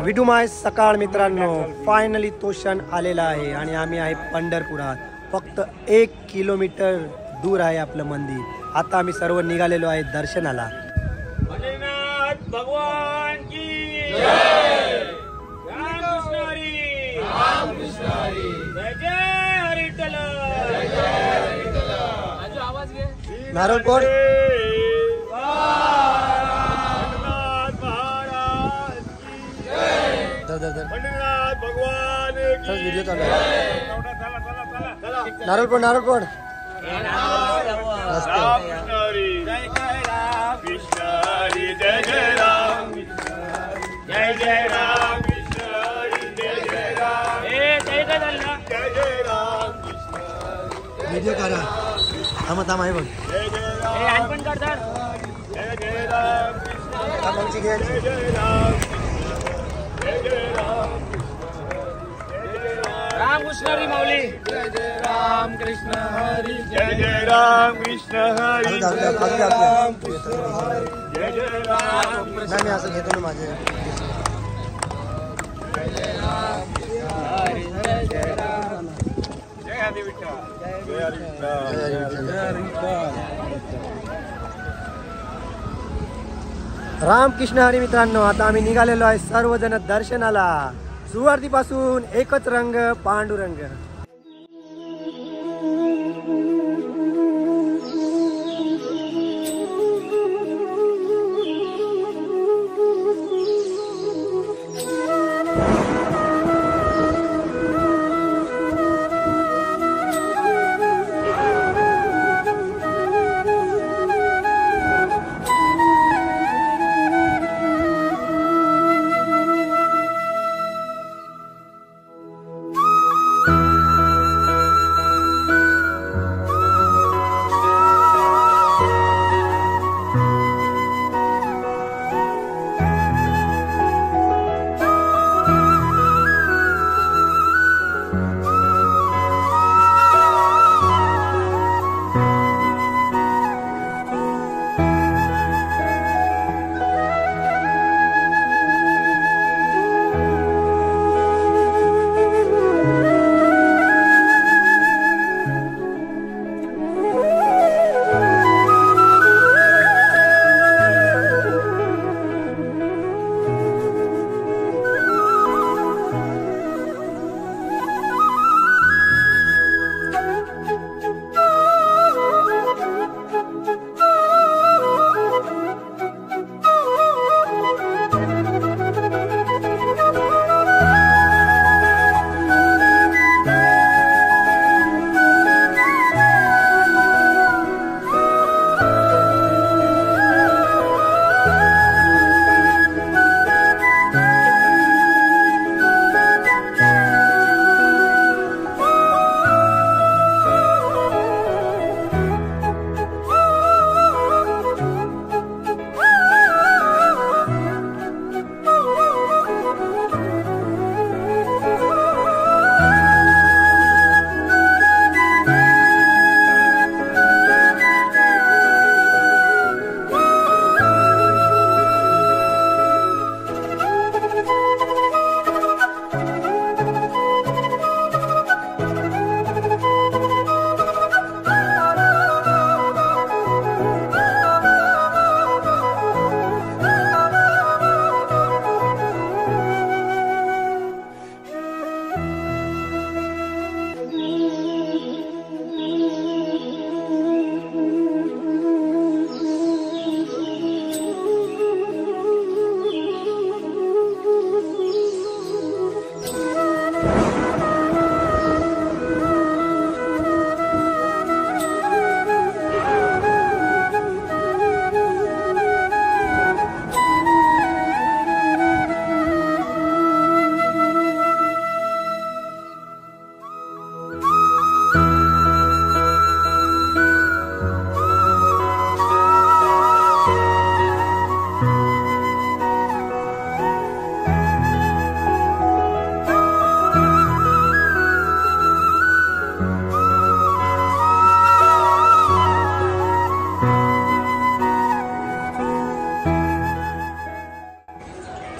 विडुमाय सकाळ मित्रांनो, फायनली तो क्षण आलेला आहे आणि आम्ही आहे पंढरपुरात. फक्त 1 किलोमीटर दूर आहे आपलं मंदिर. आता आम्ही सर्व निघालेलो आहे दर्शनाला. भगवान की जय. रामकृष्ण हरी. जय जय हरिटल. आवाज घे. नारळ कोण भगवान व्हिडिओ चालू आहे. नारळ कोण राम हरी. जय जय राम कृष्ण हरी. जय जय राम. जय जय राम कृष्ण हरी. जय जय राम. जय जय राम कृष्ण. व्हिडिओ करा. थांबा आहे बघ. जय जय राम. जय जय राम कृष्ण. जय जय राम. जय जय राम. राम कृष्ण हरी माऊली. जय जय राम कृष्ण हरी. जय जय राम कृष्ण हरी. जय जय राम. मी असं घेतो ना माझे. जय जय राम कृष्ण हरी. जय जय राम. जय हरी विठ्ठल. जय हरी विठ्ठल. रामकृष्ण हरी. मित्रांनो, आता आम्ही निघालेलो आहे सर्वजण दर्शनाला. सुरुवातीपासून एकच रंग, पांडुरंग.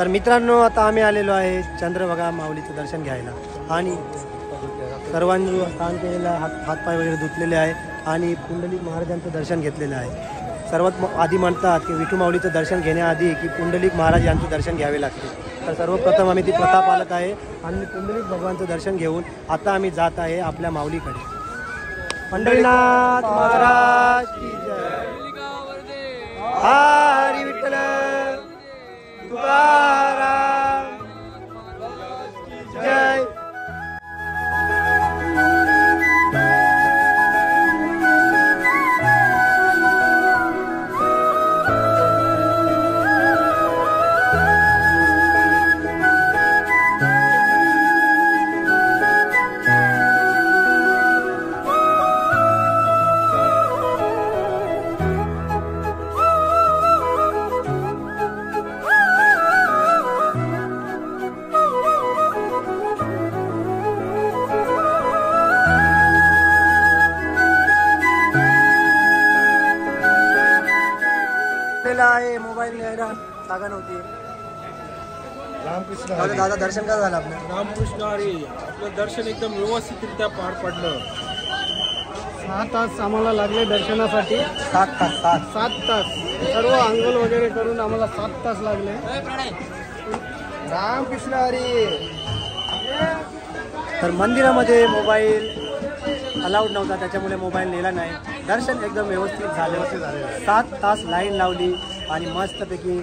तर मित्रांनो आता आम्ही आलेलो आहे चंद्रभागा माऊलीचं दर्शन घ्यायला आणि सर्वांनी स्नान केलेलं आहे, हातपाय वगैरे धुतलेले आहे आणि पुंडलिक महाराजांचं दर्शन घेतलेलं आहे। सर्वात आधी म्हणतात की विठू माऊलीचं दर्शन घेण्याआधी की पुंडलिक महाराज यांचं दर्शन घ्यावे लागते। तर सर्वप्रथम आम्ही ती प्रथा पाळत आहे आणि पुंडलिक भगवानचं दर्शन घेऊन आता आम्ही जात आहे आपल्या माऊलीकडे। पंढरीनाथ महाराज की जय। हरी विठ्ठल तुकाराम जय। आहे मोबाईल न्यायला जागा नव्हती। रामकृष्ण दादा दर्शन काय झालं आपलं? रामकृष्ण हरी आपलं दर्शन एकदम व्यवस्थितरित्या पार पडलं। 6 तास आम्हाला लागले दर्शनासाठी। 7 तास 7 तास सर्व अंघोळ वगैरे करून आम्हाला 7 तास लागले। रामकृष्ण हरी। तर मंदिरामध्ये मोबाईल अलाउड नव्हता, त्याच्यामुळे मोबाईल नेला नाही। दर्शन एकदम व्यवस्थित झालं। 7 तास लाईन लावली आणि मस्तपैकी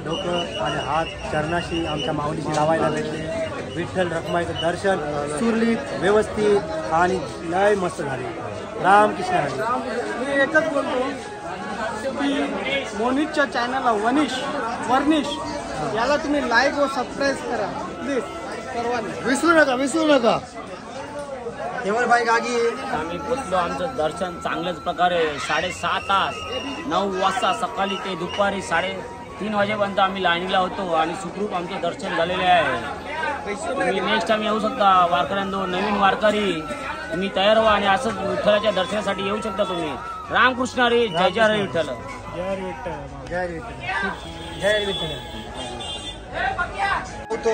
डोकं आणि हात चरणाशी आमच्या माऊलीशी लावायला भेटले। विठ्ठल रखुमाईचं दर्शन सुरळीत व्यवस्थित आणि लय मस्त झाले। रामकृष्ण हरी। मी एकच बोलतो की मोनिशच्या चॅनलला वर्निश याला तुम्ही लाईक व सबस्क्राईब करा प्लीज सर्वांनी, विसरू नका। केवळ बाई गागी आम्ही पोचलो, आमचं दर्शन चांगल्याच प्रकारे 6.5 तास 9 वाजता सकाळी ते दुपारी 3:30 वाजेपर्यंत आम्ही लाईनीला होतो आणि सुखरूप आमचं दर्शन झालेले आहे। तुम्ही नेक्स्ट टाइम येऊ शकता वारकऱ्यांनो, नवीन वारकरी तुम्ही तयार व्हा आणि असंच विठ्ठलाच्या दर्शनासाठी येऊ शकता तुम्ही। रामकृष्ण हरी। जय जय हरी विठ्ठल। जय विठ्ठल जय विठ्ठल जय विठ्ठल। तो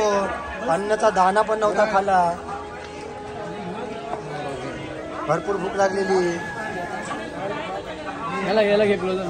अन्नाचा दाना पण नव्हता खाला, भरपूर भूक लागलेली। याला घे क्लोजर